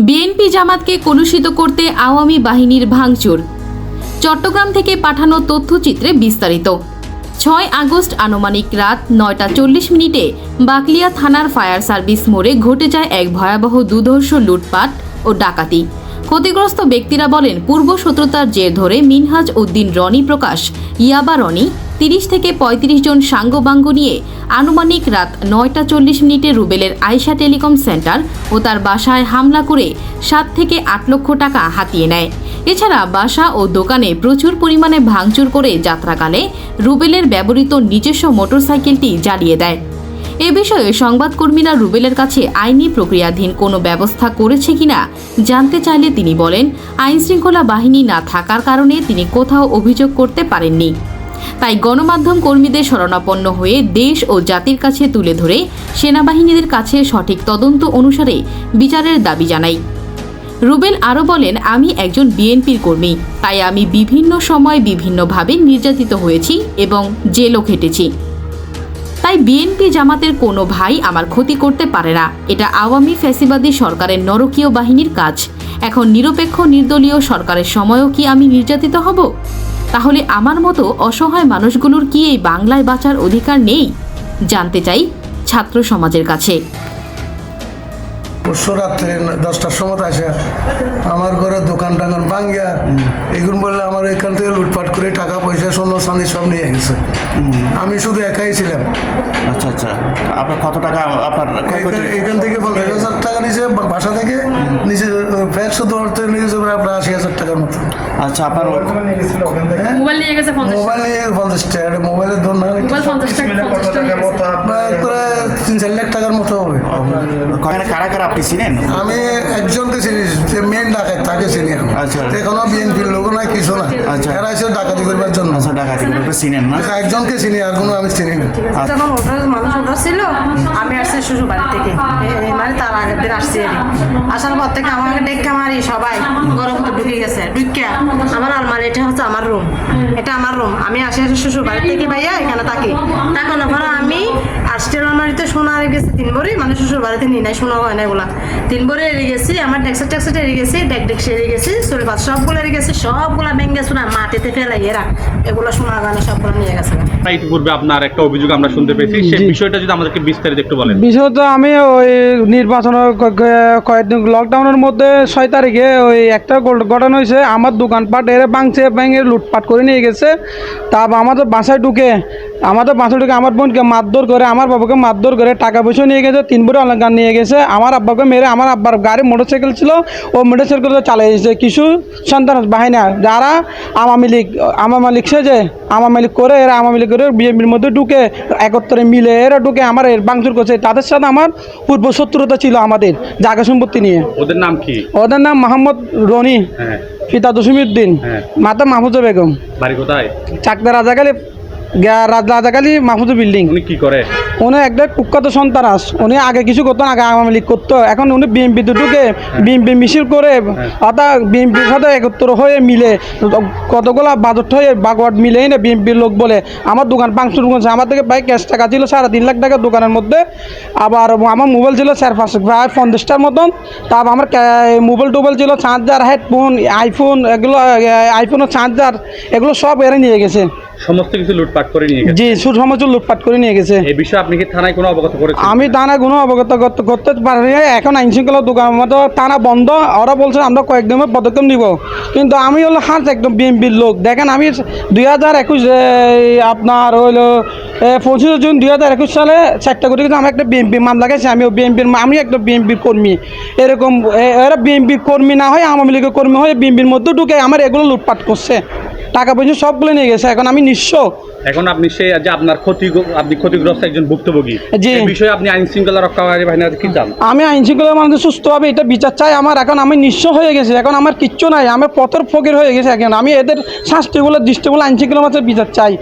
BNP জামাতকে কলুষিত করতে আওয়ামী বাহিনীর ভাঙচুর। চট্টগ্রাম থেকে পাঠানো তথ্যচিত্রে বিস্তারিত। 6 আগস্ট আনুমানিক রাত 9:40 বাকলিয়া থানার ফায়ার সার্ভিস মোড়ে ঘটে যায় এক ভয়াবহ দুর্ধর্ষ লুটপাট ও ডাকাতি। ক্ষতিগ্রস্ত ব্যক্তিরা বলেন, পূর্ব শত্রুতার জের ধরে মিনহাজ উদ্দিন রনি প্রকাশ ইয়াবা রনি 30 থেকে 35 জন সাঙ্গবাঙ্গ নিয়ে আনুমানিক রাত 9:40 রুবেলের আয়শা টেলিকম সেন্টার ও তার বাসায় হামলা করে 7 থেকে 8 লক্ষ টাকা হাতিয়ে নেয়। এছাড়া বাসা ও দোকানে প্রচুর পরিমাণে ভাঙচুর করে যাত্রাকালে রুবেলের ব্যবহৃত নিজস্ব মোটরসাইকেলটি জ্বালিয়ে দেয়। এ বিষয়ে সংবাদকর্মীরা রুবেলের কাছে আইনি প্রক্রিয়াধীন কোনো ব্যবস্থা করেছে কিনা জানতে চাইলে তিনি বলেন, আইনশৃঙ্খলা বাহিনী না থাকার কারণে তিনি কোথাও অভিযোগ করতে পারেননি। তাই গণমাধ্যম কর্মীদের শরণাপন্ন হয়ে দেশ ও জাতির কাছে তুলে ধরে সেনাবাহিনীদের কাছে সঠিক তদন্ত অনুসারে বিচারের দাবি জানাই। রুবেল আরও বলেন, আমি একজন বিএনপির কর্মী, তাই আমি বিভিন্ন সময় বিভিন্নভাবে নির্যাতিত হয়েছি এবং জেলও খেটেছি। তাই বিএনপি জামাতের কোনো ভাই আমার ক্ষতি করতে পারে না। এটা আওয়ামী ফ্যাসিবাদী সরকারের নরকীয় বাহিনীর কাজ। এখন নিরপেক্ষ নির্দলীয় সরকারের সময়ও কি আমি নির্যাতিত হব? তাহলে আমার মতো অসহায় মানুষগুলোর কি এই বাংলায় বাঁচার অধিকার নেই? জানতে চাই ছাত্র সমাজের কাছে। পরশু রাত্রে 10টার সময় আসে আমার ঘরে দোকান টাঙ্গান ভাঙ্গিয়া এগুলো বললে আমার এখান থেকে লুটপাট করে টাকা পয়সা স্বর্ণ চাঁদি সব নিয়ে গেছে। আমি শুধু একাই ছিলাম। আচ্ছা আচ্ছা, আপনার কত টাকা? আপনার এখান থেকে 50,000 টাকা নিচে, বাসা থেকে নিচে ফ্যাট শুধু অর্থে নিয়েছে প্রায় 80,000 টাকার মতো। আচ্ছা, আপনার মোবাইল নিয়ে গেছে 50 টাকা, মোবাইলের দর না প্রায় 3-4 লাখ টাকার মতো হবে। কারা কারা আপনি চিনেন? আমি একজনকে চিনি, যে মেন ডাকাত, তাকে চিনি আমি। আচ্ছা, এখনো বিএনপির লোক না, কিছু না। আচ্ছা, এরা এসে ডাকাতি করবার জন্য। আচ্ছা, ডাকাতি করতে চিনেন না? একজনকে চিনি, আর কোনো আমি চিনি না। যখন মানুষ ওটা ছিল, আমি আসছি শ্বশুর বাড়ি থেকে, মানে তার আগের দিন আসছি। আসার পর থেকে আমাকে ডেকে মারি সবাই গরম তো ঢুকে গেছে। ঢুকে আমার আলমারি, এটা হচ্ছে আমার রুম, এটা আমার রুম। আমি আসি শ্বশুর বাড়ি থেকে ভাইয়া এখানে থাকি। তাকানোর পরে আমি আর্স্টের আলমারিতে সোনা এড়ে গেছে 3 ভরি, মানে শ্বশুর বাড়িতে নিয়ে নাই, সোনা হয় না এগুলা। 3 ভরি এড়ে গেছি, আমার ডেক্সেট এড়ে গেছি, ডেক এড়ে গেছি, চুলপাত সবগুলো এড়ে গেছি, সবগুলা ভেঙে শোনা মাটিতে ফেলাই এরা এগুলো সোনা গানে সবগুলো নিয়ে গেছে। ইতিপূর্বে আপনার একটা অভিযোগ আমরা শুনতে পেয়েছি, সেই বিষয়টা যদি আমাদেরকে বিস্তারিত একটু বলেন। বিষয়টা আমি ওই নির্বাচনের কয়েকদিন লকডাউনের মধ্যে 6 তারিখে ওই একটা ঘটনা হয়েছে, আমার দোকানপাট এরা ভাঙছে, ভেঙে লুটপাট করে নিয়ে গেছে। তারপর আমাদের বাসায় ঢুকে আমার বোনকে মারধর করে, আমার বাবাকে মারধর করে, টাকা পয়সা নিয়ে গেছে, 3 ভরি অলঙ্কার নিয়ে গেছে। আমার আব্বাকে মেরে, আমার আব্বার গাড়ি মোটরসাইকেল ছিল, ও মোটরসাইকেলটা চালিয়ে গেছে কিছু সন্তান বাহিনী যারা আওয়ামী লীগ সেজে আওয়ামী লীগ করে, এরা আওয়ামী লীগ করে বিএনপির মধ্যে ঢুকে একত্রে মিলে এরা ঢুকে আমার ভাঙচুর করছে। তাদের সাথে আমার পূর্ব শত্রুতা ছিল আমাদের জায়গা সম্পত্তি নিয়ে। ওদের নাম কি? ওদের নাম মোহাম্মদ রনি, পিতা জসিমউদ্দিন, মাতা মাহফুজা বেগম। বাড়ি কোথায়? চাকদা রাজাকালী মাহফুজা বিল্ডিং। উনি কি করে? উনি একটা কুখ্যাত সন্ত্রাস। উনি আগে কিছু করতো না, আগে আওয়ামী লীগ করতো। এখন উনি বিএনপিতে ঢুকে বিএনপি মিছিল করে, অর্থাৎ বিএনপির সাথে একত্র হয়ে মিলে কতগুলা বাজেট হয়ে বাগওয়াট মিলে না বিএনপির লোক বলে আমার দোকান ভাঙচুর করছে। আমার থেকে প্রায় ক্যাশ টাকা ছিল 3.5 লাখ টাকা দোকানের মধ্যে। আবার আমার মোবাইল ছিল 4-5 প্রায় 50টার মতন। তারপর আমার মোবাইল টোবাইল ছিল, চার্জার, হেডফোন, আইফোন, এগুলো আইফোনের চার্জার, এগুলো সব এরা নিয়ে গেছে। সমস্ত কিছু লুটপাট করে নিয়ে গেছে? জি, সমস্ত লুটপাট করে নিয়ে গেছে। এই বিষয়ে আপনি কি থানায় কোনো অবগত করেছেন? আমি থানায় কোনো অবগত করতে পারিনি। এখন আইনশৃঙ্খলা দোকান মতো থানা বন্ধ। ওরা বলছে আমরা কয়েকদিনের পদক্ষেপ নিব, কিন্তু আমি হলো একদম বিএনপির লোক। দেখেন, আমি 2021 আপনার হইলো 25 জুন 2021 সালে 4টা কোটি আমি একটা বিএনপি মামলা গেছি। আমি একটা বিএনপির কর্মী। এরকম এরা বিএনপি কর্মী না হয় আওয়ামী লীগের কর্মী হয়ে বিএনপির মধ্যে ঢুকে আমার এগুলো লুটপাট করছে, টাকা পয়সা সবগুলো নিয়ে গেছে। এখন আমি নিঃস্ব। এখন আপনি যে আপনার আপনি ক্ষতিগ্রস্ত একজন ভুক্তভোগী, এই বিষয়ে আপনি আইন শৃঙ্খলা রক্ষাকারী বাহিনীর কি চান? আমি আইন শৃঙ্খলা মানে সুস্থভাবে এটা বিচার চাই আমার। এখন আমি নিঃস্ব হয়ে গেছি, এখন আমার কিচ্ছু নাই, আমি পথের ফকির হয়ে গেছে। এখন আমি এদের শাস্তিগুলো দৃষ্টিগুলো আইন শৃঙ্খলা বিচার চাই।